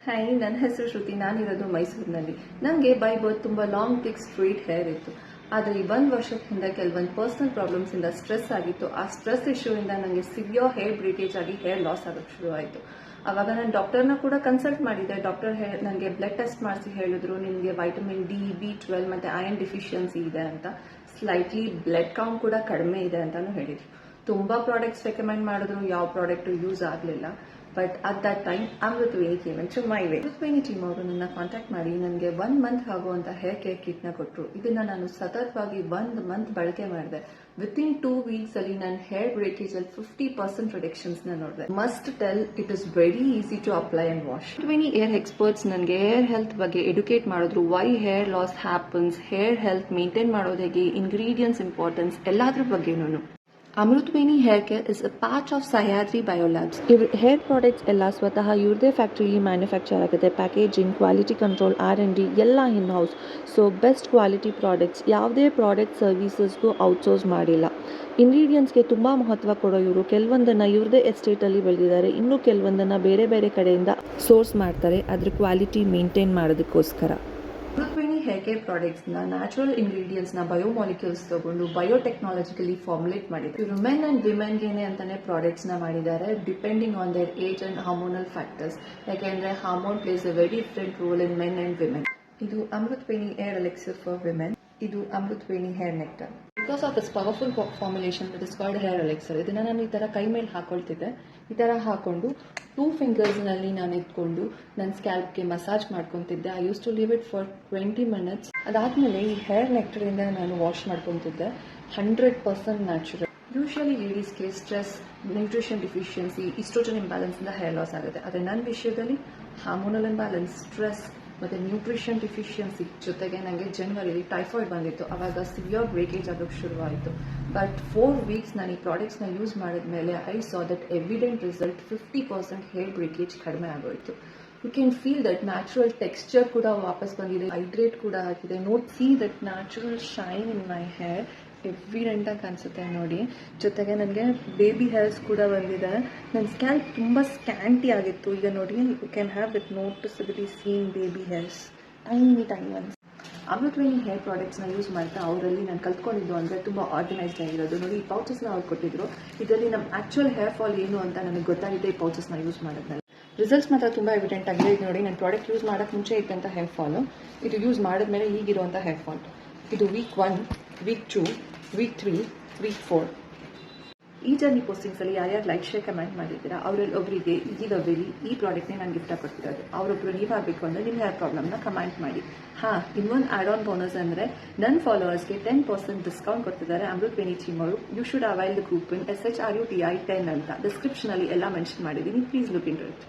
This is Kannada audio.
ಹಾಯ್, ನನ್ನ ಹೆಸರು ಶ್ರುತಿ. ನಾನಿರೋದು ಮೈಸೂರಿನಲ್ಲಿ. ನನಗೆ ಬೈ ಬರ್ತ್ ತುಂಬ ಲಾಂಗ್ ಥಿಕ್ ಸ್ಟ್ರೈಟ್ ಹೇರ್ ಇತ್ತು. ಆದರೆ ಈ 1 ವರ್ಷದ ಹಿಂದೆ ಕೆಲವೊಂದು ಪರ್ಸನಲ್ ಪ್ರಾಬ್ಲಮ್ಸಿಂದ ಸ್ಟ್ರೆಸ್ ಆಗಿತ್ತು. ಆ ಸ್ಟ್ರೆಸ್ ಇಶ್ಯೂಯಿಂದ ನನಗೆ ಸಿವಿಯರ್ ಹೇರ್ ಬ್ರೀಕೇಜ್ ಆಗಿ ಹೇರ್ ಲಾಸ್ ಆಗೋಕ್ಕೆ ಶುರುವಾಯಿತು. ಆವಾಗ ನಾನು ಡಾಕ್ಟರ್ನ ಕೂಡ ಕನ್ಸಲ್ಟ್ ಮಾಡಿದ್ದೆ. ಡಾಕ್ಟರ್ ನನಗೆ ಬ್ಲಡ್ ಟೆಸ್ಟ್ ಮಾಡಿಸಿ ಹೇಳಿದ್ರು, ನಿಮಗೆ ವೈಟಮಿನ್ ಡಿ, B12 ಮತ್ತು ಐರನ್ ಡಿಫಿಷಿಯನ್ಸಿ ಇದೆ ಅಂತ. ಸ್ಲೈಟ್ಲಿ ಬ್ಲಡ್ ಕೌಂಟ್ ಕೂಡ ಕಡಿಮೆ ಇದೆ ಅಂತಾನು ಹೇಳಿದ್ರು. ತುಂಬ ಪ್ರಾಡಕ್ಟ್ಸ್ ರೆಕಮೆಂಡ್ ಮಾಡಿದ್ರು, ಯಾವ ಪ್ರಾಡಕ್ಟು ಯೂಸ್ ಆಗಲಿಲ್ಲ. But at that time Amruthaveni came to my way. Amruthaveni team ಅವರು ನನ್ನ ಕಾಂಟ್ಯಾಕ್ಟ್ ಮಾಡಿ ನನಗೆ 1 ಮಂತ್ ಆಗುವಂಥ ಹೇರ್ ಕೇರ್ ಕಿಟ್ನ ಕೊಟ್ಟರು. ಇದನ್ನ ನಾನು ಸತತವಾಗಿ 1 ಮಂತ್ ಬಳಕೆ ಮಾಡಿದೆ. ವಿತಿನ್ 2 ವೀಕ್ಸ್ ಅಲ್ಲಿ ನನ್ನ ಹೇರ್ ಬ್ರೇಕೇಜ್ ಅಲ್ಲಿ 50% ರಿಡಕ್ಷನ್ಸ್ ನೋಡಿದೆ. Must tell, it is very easy to apply and wash. Amruthaveni hair experts ನನಗೆ ಹೇರ್ ಹೆಲ್ತ್ ಬಗ್ಗೆ ಎಡುಕೇಟ್ ಮಾಡಿದ್ರು. Why hair loss happens, hair health maintain ಮಾಡೋದು ಹೇಗೆ, ಇಂಗ್ರೀಡಿಯೆಂಟ್ಸ್ ಇಂಪಾರ್ಟೆನ್ಸ್ ಎಲ್ಲಾದ್ರ ಬಗ್ಗೆನೂ. Amruthaveni hair care is a part of Sahyadri biolabs. ಇವ್ರ ಹೇರ್ ಪ್ರಾಡಕ್ಟ್ಸ್ ಎಲ್ಲ ಸ್ವತಃ ಇವ್ರದೇ ಫ್ಯಾಕ್ಟ್ರಿಲಿ ಮ್ಯಾನುಫ್ಯಾಕ್ಚರ್ ಆಗುತ್ತೆ. ಪ್ಯಾಕೇಜಿಂಗ್, ಕ್ವಾಲಿಟಿ ಕಂಟ್ರೋಲ್, R&D ಎಲ್ಲ in house. So best quality products. ಯಾವುದೇ ಪ್ರಾಡಕ್ಟ್ ಸರ್ವಿಸಸ್ಗೂ ಔಟ್ಸೋರ್ಸ್ ಮಾಡಿಲ್ಲ. ಇಂಗ್ರೀಡಿಯೆಂಟ್ಸ್ಗೆ ತುಂಬ ಮಹತ್ವ ಕೊಡೋ ಇವರು ಕೆಲವೊಂದನ್ನು ಇವ್ರದೇ ಎಸ್ಟೇಟಲ್ಲಿ ಬೆಳೆದಿದ್ದಾರೆ. ಇನ್ನು ಕೆಲವೊಂದನ್ನು ಬೇರೆ ಬೇರೆ ಕಡೆಯಿಂದ ಸೋರ್ಸ್ ಮಾಡ್ತಾರೆ, ಅದ್ರ ಕ್ವಾಲಿಟಿ ಮೇಂಟೈನ್ ಮಾಡೋದಕ್ಕೋಸ್ಕರ. ಅಮೃತವೇಣಿ ಹೇರ್ ಕೇರ್ ಪ್ರಾಡಕ್ಟ್ಸ್ನ ನ್ಯಾಚುರಲ್ ಇಂಗ್ರೀಡಿಯೆಂಟ್ಸ್ನ ಬಯೋಮಾಲಿಕ್ಯೂಲ್ಸ್ ತಗೊಂಡು ಬಯೋಟೆಕ್ನಾಲಜಿಕಲಿ ಫಾರ್ಮುಲೇಟ್ ಮಾಡಿದ್ದಾರೆ. ಇವರು ಮೆನ್ ಅಂಡ್ ವಿಮೆನ್ಗೇನೆ ಅಂತಾನೆ ಪ್ರಾಡಕ್ಟ್ಸ್ನ ಮಾಡಿದ್ದಾರೆ, depending on their age and hormonal factors. ಯಾಕೆಂದ್ರೆ hormone plays a very different role in men and women. ಇದು Amruthaveni hair elixir for women. ಇದು Amruthaveni hair nectar. Because of this powerful formulation it is called hair elixir. ಇದನ್ನ ನಾನು ಈ ತರ ಕೈ ಮೇಲೆ ಹಾಕೊಳ್ತಿದ್ದೆ. ಈ ತರ ಹಾಕೊಂಡು 2 ಫಿಂಗರ್ಸ್ನಲ್ಲಿ ನಾನು ಇಟ್ಕೊಂಡು ನನ್ನ ಸ್ಕ್ಯಾಲ್ಪ್ಗೆ ಮಸಾಜ್ ಮಾಡ್ಕೊತಿದ್ದೆ. I use to leave it for 20 minutes. ಅದಾದ್ಮೇಲೆ ಈ ಹೇರ್ ನೆಕ್ಟರಿಂದ ನಾನು ವಾಶ್ ಮಾಡ್ಕೊತಿದ್ದೆ. 100% ನ್ಯಾಚುರಲ್. ಯೂಶುವಲಿ ಲೇಡೀಸ್ಗೆ stress, nutrition deficiency, oestrogen imbalance ಇಂದ ಹೇರ್ ಲಾಸ್ ಆಗುತ್ತೆ. ಆದರೆ ನನ್ನ ವಿಷಯದಲ್ಲಿ ಹಾರ್ಮೋನಲ್ ಇಂಬ್ಯಾಲೆನ್ಸ್, ಸ್ಟ್ರೆಸ್ ಮತ್ತು ನ್ಯೂಟ್ರಿಷನ್ ಡಿಫಿಷಿಯನ್ಸಿ ಜೊತೆಗೆ ನನಗೆ ಜನವರಿಲಿ ಟೈಫಾಯ್ಡ್ ಬಂದಿತ್ತು. ಆವಾಗ ಸಿವಿಯರ್ ಬ್ರೇಕೇಜ್ ಆಗೋಕ್ಕೆ ಶುರುವಾಯಿತು. ಬಟ್ 4 ವೀಕ್ಸ್ ನಾನು ಈ ಪ್ರಾಡಕ್ಟ್ಸ್ನ ಯೂಸ್ ಮಾಡಿದ ಮೇಲೆ I saw that evident result. 50% hair breakage ಕಡಿಮೆ ಆಗೋಯಿತು. You can feel that natural texture ಕೂಡ ವಾಪಸ್ ಬಂದಿದೆ, ಹೈಡ್ರೇಟ್ ಕೂಡ ಆಗಿದೆ. Not see that natural shine in my hair. Evident ಆಗಿ ಅನಿಸುತ್ತೆ ನೋಡಿ. ಜೊತೆಗೆ ನನಗೆ ಬೇಬಿ ಹೇರ್ಸ್ ಕೂಡ ಬಂದಿದೆ. ನನ್ನ ಸ್ಕ್ಯಾಲ್ಪ್ ತುಂಬ ಸ್ಕ್ಯಾಂಟಿ ಆಗಿತ್ತು. ಈಗ ನೋಡಿ, you can have that noticeably seen baby hairs, tiny ones. Amruthaveni hair ಪ್ರಾಡಕ್ಟ್ಸ್ನ ಯೂಸ್ ಮಾಡ್ತಾ ಅವರಲ್ಲಿ ನಾನು ಕಲ್ತ್ಕೊಂಡಿದ್ದು ಅಂದರೆ ತುಂಬ ಆರ್ಗನೈಸ್ಡ್ ಆಗಿರೋದು. ನೋಡಿ, ಈ ಪೌಚಸ್ನ ಅವ್ರು ಕೊಟ್ಟಿದ್ರು. ಇದರಲ್ಲಿ ನಮ್ಮ ಆ್ಯಕ್ಚುಯಲ್ ಹೇರ್ ಫಾಲ್ ಏನು ಅಂತ ನನಗೆ ಗೊತ್ತಾಗಿದೆ ಈ ಪೌಚಸ್ನ ಯೂಸ್ ಮಾಡಿದ್ಮೇಲೆ. ರಿಸಲ್ಟ್ಸ್ ಮಾತ್ರ ತುಂಬ ಎವಿಡೆಂಟ್ ಆಗಿದೆ. ಇದು ನೋಡಿ, ನಾನು ಪ್ರಾಡಕ್ಟ್ ಯೂಸ್ ಮಾಡೋಕ್ಕೆ ಮುಂಚೆ ಇದ್ದಂಥ ಹೇರ್ ಫಾಲು, ಇದು ಯೂಸ್ ಮಾಡಿದ್ಮೇಲೆ ಈಗಿರುವಂಥ ಹೇರ್ ಫಾಲ್. ಇದು ವೀಕ್ 1, ವೀಕ್ 2, ವೀಕ್ 3, ವೀಕ್ 4. ಈ ಜರ್ನಿ ಪೋಸ್ಟಿಂಗ್ಸಲ್ಲಿ ಯಾರ್ಯಾರು ಲೈಕ್, ಶೇರ್, ಕಮೆಂಟ್ ಮಾಡಿದ್ದೀರಾ ಅವರಲ್ಲಿ ಒಬ್ಬರಿಗೆ ಈಗಾಗಲಿ ಈ ಪ್ರಾಡಕ್ಟ್ನೇ ನಾನು ಗಿಫ್ಟ್ ಕೊಡ್ತಿರೋದು. ಅವರೊಬ್ಬರು ನೀವಾಗಬೇಕು ಅಂದರೆ ನಿಮ್ಮ ಹೇರ್ ಪ್ರಾಬ್ಲಮ್ನ ಕಮೆಂಟ್ ಮಾಡಿ. ಇನ್ನೊಂದು ಆ್ಯಡ್ ಆನ್ ಬೋನಸ್ ಅಂದರೆ ನನ್ನ ಫಾಲೋವರ್ಸ್ಗೆ 10% ಡಿಸ್ಕೌಂಟ್ ಕೊಡ್ತಿದ್ದಾರೆ ಅಮೃತವೇಣಿ ಟೀಮ್ ಅವರು. You should avail the coupon SHRUTI10 ಅಂತ ಡಿಸ್ಕ್ರಿಪ್ಷನಲ್ಲಿ ಎಲ್ಲ ಮೆನ್ಷನ್ ಮಾಡಿದ್ದೀನಿ. Please look into it.